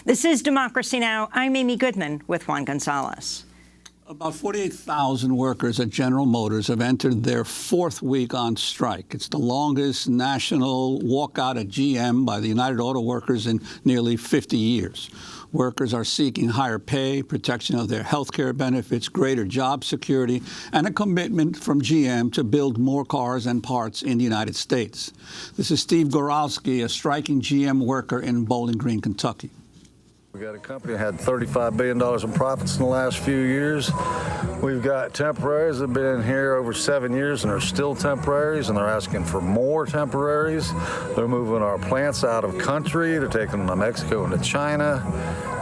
This is Democracy Now! I'm Amy Goodman with Juan Gonzalez. About 48,000 workers at General Motors have entered their fourth week on strike. It's the longest national walkout at GM by the United Auto Workers in nearly 50 years. Workers are seeking higher pay, protection of their health care benefits, greater job security, and a commitment from GM to build more cars and parts in the United States. This is Steve Goralski, a striking GM worker in Bowling Green, Kentucky. We got a company that had $35 billion in profits in the last few years. We've got temporaries that have been here over 7 years and are still temporaries, and they're asking for more temporaries. They're moving our plants out of country. They're taking them to Mexico and to China.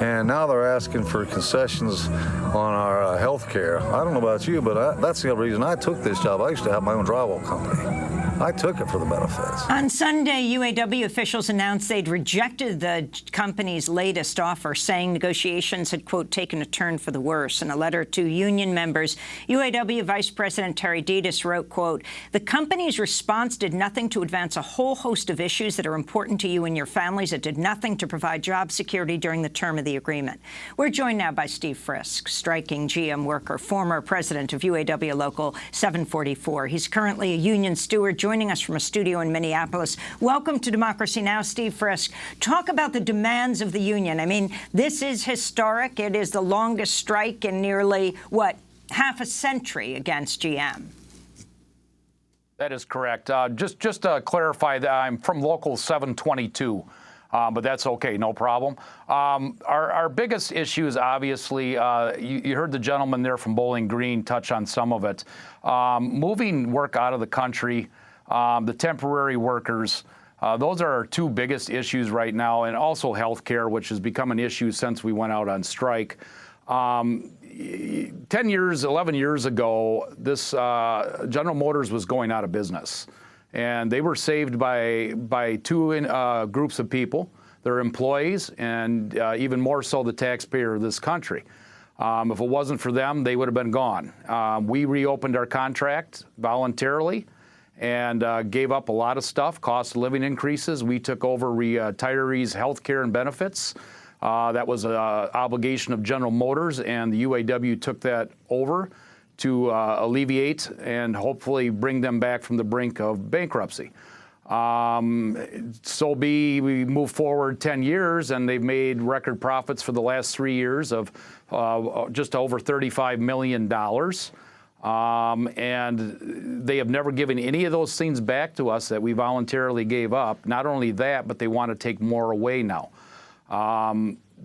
And now they're asking for concessions on our health care. I don't know about you, but that's the reason I took this job. I used to have my own drywall company. I took it for the benefits. On Sunday, UAW officials announced they'd rejected the company's latest offer, saying negotiations had, quote, taken a turn for the worse. In a letter to union members, UAW Vice President Terry Dedes wrote, quote, "The company's response did nothing to advance a whole host of issues that are important to you and your families. It did nothing to provide job security during the term of the agreement." We're joined now by Steve Frisque, striking GM worker, former president of UAW Local 744. He's currently a union steward, joining us from a studio in Minneapolis. Welcome to Democracy Now!, Steve Frisque. Talk about the demands of the union. I mean, this is historic. It is the longest strike in nearly, what, half a century against GM. That is correct. Just to clarify that I'm from Local 722. But that's okay, no problem. Our biggest issue is obviously, you heard the gentleman there from Bowling Green touch on some of it. Moving work out of the country, the temporary workers, those are our two biggest issues right now, and also health care, which has become an issue since we went out on strike. 10 years, 11 years ago, this General Motors was going out of business. And they were saved by two groups of people, their employees, and even more so the taxpayer of this country. If it wasn't for them, they would have been gone. We reopened our contract voluntarily and gave up a lot of stuff, cost of living increases. We took over retirees' health care and benefits. That was an obligation of General Motors, and the UAW took that over to alleviate and hopefully bring them back from the brink of bankruptcy. We move forward 10 years, and they've made record profits for the last 3 years of just over $35 million. And they have never given any of those things back to us that we voluntarily gave up. Not only that, but they want to take more away now.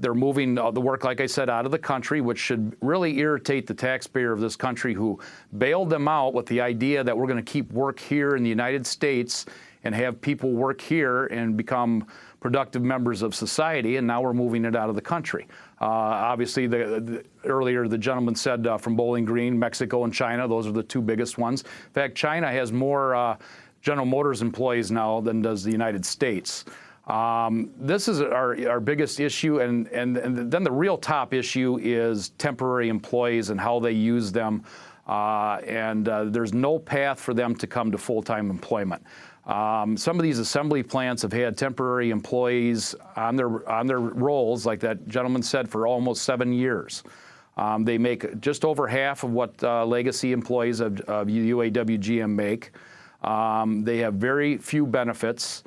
They're moving the work, like I said, out of the country, which should really irritate the taxpayer of this country who bailed them out with the idea that we're going to keep work here in the United States and have people work here and become productive members of society, and now we're moving it out of the country. Obviously, earlier the gentleman said from Bowling Green, Mexico and China, those are the two biggest ones. In fact, China has more General Motors employees now than does the United States. This is our biggest issue, and then the real top issue is temporary employees and how they use them, there's no path for them to come to full-time employment. Some of these assembly plants have had temporary employees on their rolls, like that gentleman said, for almost 7 years. They make just over half of what legacy employees of UAW GM make. They have very few benefits.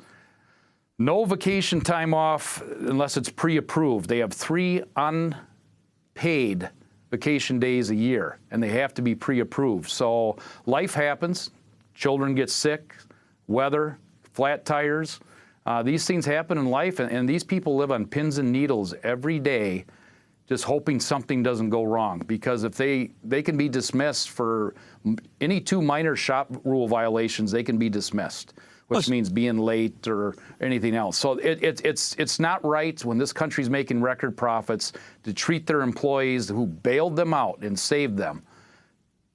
No vacation time off unless it's pre-approved. They have 3 unpaid vacation days a year, and they have to be pre-approved. So life happens. Children get sick, weather, flat tires. These things happen in life, and these people live on pins and needles every day just hoping something doesn't go wrong. Because if they can be dismissed for any 2 minor shop rule violations, they can be dismissed, which means being late or anything else. So it's not right when this country's making record profits to treat their employees who bailed them out and saved them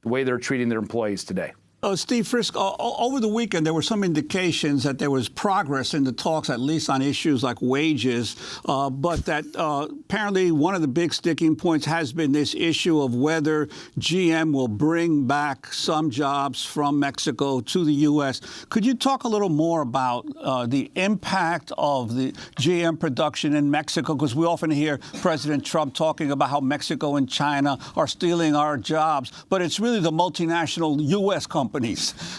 the way they're treating their employees today. Steve Frisque, over the weekend, there were some indications that there was progress in the talks, at least on issues like wages, but that apparently one of the big sticking points has been this issue of whether GM will bring back some jobs from Mexico to the U.S. Could you talk a little more about the impact of the GM production in Mexico? Because we often hear President Trump talking about how Mexico and China are stealing our jobs, but it's really the multinational U.S. companies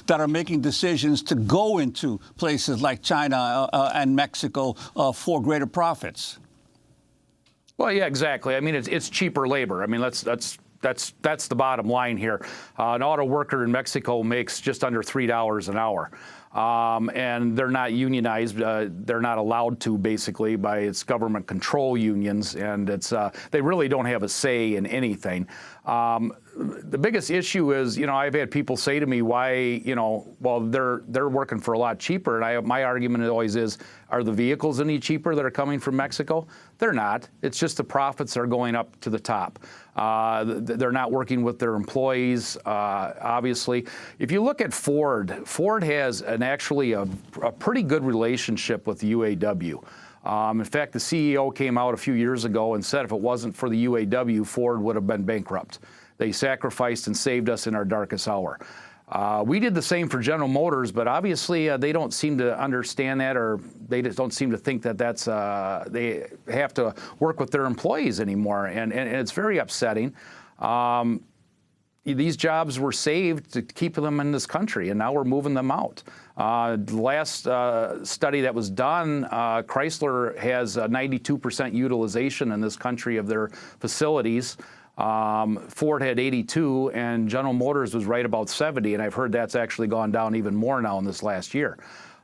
that are making decisions to go into places like China and Mexico for greater profits. Well, yeah, exactly. I mean, it's cheaper labor. I mean, that's the bottom line here. An auto worker in Mexico makes just under $3 an hour. And they're not unionized. They're not allowed to, basically, by its government control unions, and they really don't have a say in anything. The biggest issue is, I've had people say to me, why, well, they're working for a lot cheaper, and my argument always is, are the vehicles any cheaper that are coming from Mexico? They're not. It's just the profits are going up to the top. They're not working with their employees, obviously. If you look at Ford has actually a pretty good relationship with the UAW. In fact, the CEO came out a few years ago and said if it wasn't for the UAW, Ford would have been bankrupt. They sacrificed and saved us in our darkest hour. We did the same for General Motors, but obviously they don't seem to understand that, or they just don't seem to think that they have to work with their employees anymore, and it's very upsetting. These jobs were saved to keep them in this country, and now we're moving them out. The last study that was done, Chrysler has 92% utilization in this country of their facilities. Ford had 82, and General Motors was right about 70, and I've heard that's actually gone down even more now in this last year.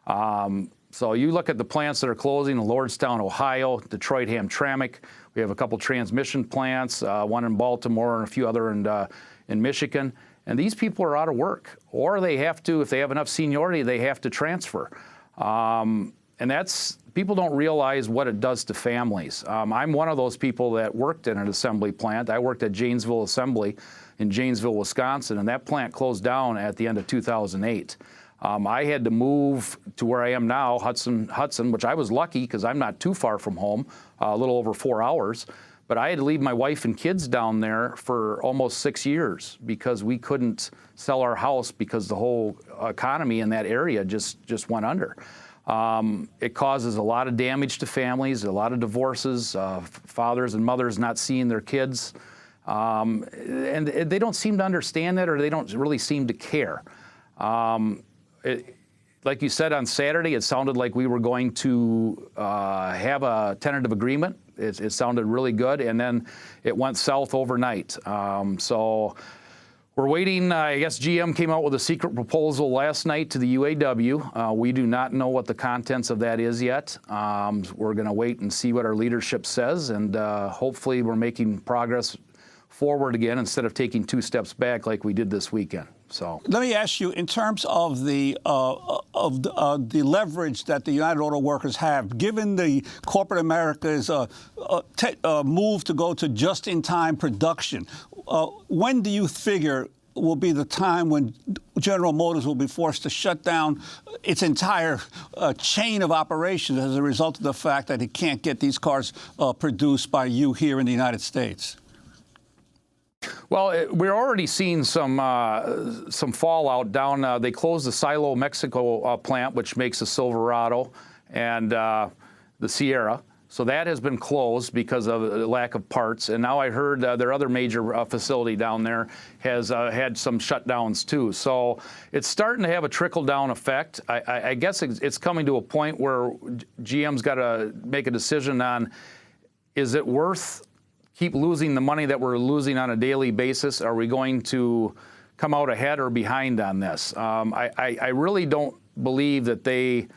So you look at the plants that are closing in Lordstown, Ohio, Detroit Hamtramck. We have a couple transmission plants, one in Baltimore and a few other in Michigan. And these people are out of work, or they have to, if they have enough seniority, they have to transfer. And people don't realize what it does to families. I'm one of those people that worked in an assembly plant. I worked at Janesville Assembly in Janesville, Wisconsin, and that plant closed down at the end of 2008. I had to move to where I am now, Hudson, which I was lucky because I'm not too far from home, a little over 4 hours. But I had to leave my wife and kids down there for almost 6 years because we couldn't sell our house because the whole economy in that area just went under. It causes a lot of damage to families, a lot of divorces, fathers and mothers not seeing their kids. And they don't seem to understand that, or they don't really seem to care. Like you said on Saturday, it sounded like we were going to have a tentative agreement. It sounded really good, and then it went south overnight. So we're waiting. I guess GM came out with a secret proposal last night to the UAW. We do not know what the contents of that is yet. We're going to wait and see what our leadership says, and hopefully we're making progress forward again instead of taking 2 steps back like we did this weekend. So let me ask you, in terms of the leverage that the United Auto Workers have, given the corporate America's move to go to just-in-time production, when do you figure will be the time when General Motors will be forced to shut down its entire chain of operations as a result of the fact that it can't get these cars produced by you here in the United States? Well, we're already seeing some fallout down. They closed the Silo, Mexico plant, which makes the Silverado and the Sierra. So that has been closed because of the lack of parts. And now I heard their other major facility down there has had some shutdowns too. So it's starting to have a trickle-down effect. I guess it's coming to a point where GM's got to make a decision on, is it worth keep losing the money that we're losing on a daily basis? Are we going to come out ahead or behind on this? I really don't believe that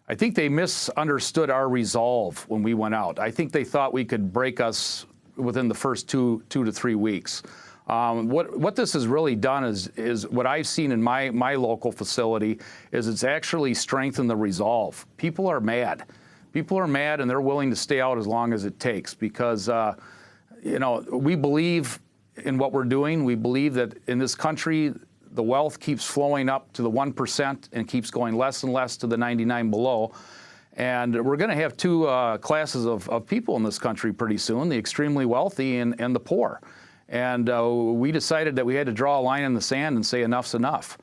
I think they misunderstood our resolve when we went out. I think they thought we could break us within the first two to 3 weeks. What this has really done is what I've seen in my local facility is it's actually strengthened the resolve. People are mad. People are mad, and they're willing to stay out as long as it takes because we believe in what we're doing. We believe that in this country, the wealth keeps flowing up to the 1% and keeps going less and less to the 99 below. And we're going to have two classes of people in this country pretty soon, the extremely wealthy and the poor. And we decided that we had to draw a line in the sand and say enough's enough.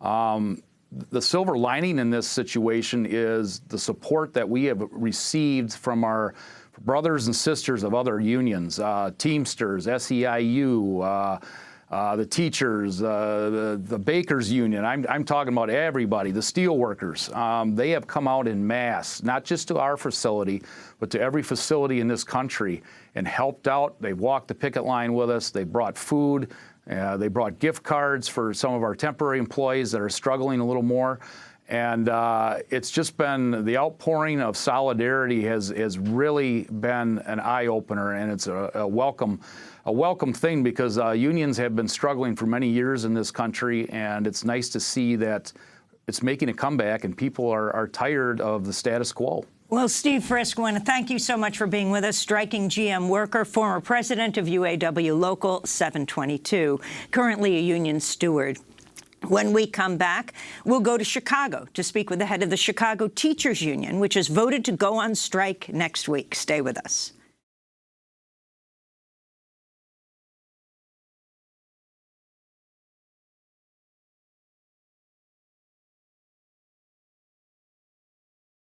The silver lining in this situation is the support that we have received from our brothers and sisters of other unions, Teamsters, SEIU, the teachers, the bakers union. I'm talking about everybody, the steel workers. They have come out in mass, not just to our facility, but to every facility in this country and helped out. They've walked the picket line with us. They brought food. They brought gift cards for some of our temporary employees that are struggling a little more. And it's just been, the outpouring of solidarity has really been an eye-opener, and it's a welcome thing, because unions have been struggling for many years in this country, and it's nice to see that it's making a comeback and people are tired of the status quo. Well, Steve Frisque, I want to thank you so much for being with us. Striking GM worker, former president of UAW Local 722, currently a union steward. When we come back, we'll go to Chicago to speak with the head of the Chicago Teachers Union, which has voted to go on strike next week. Stay with us.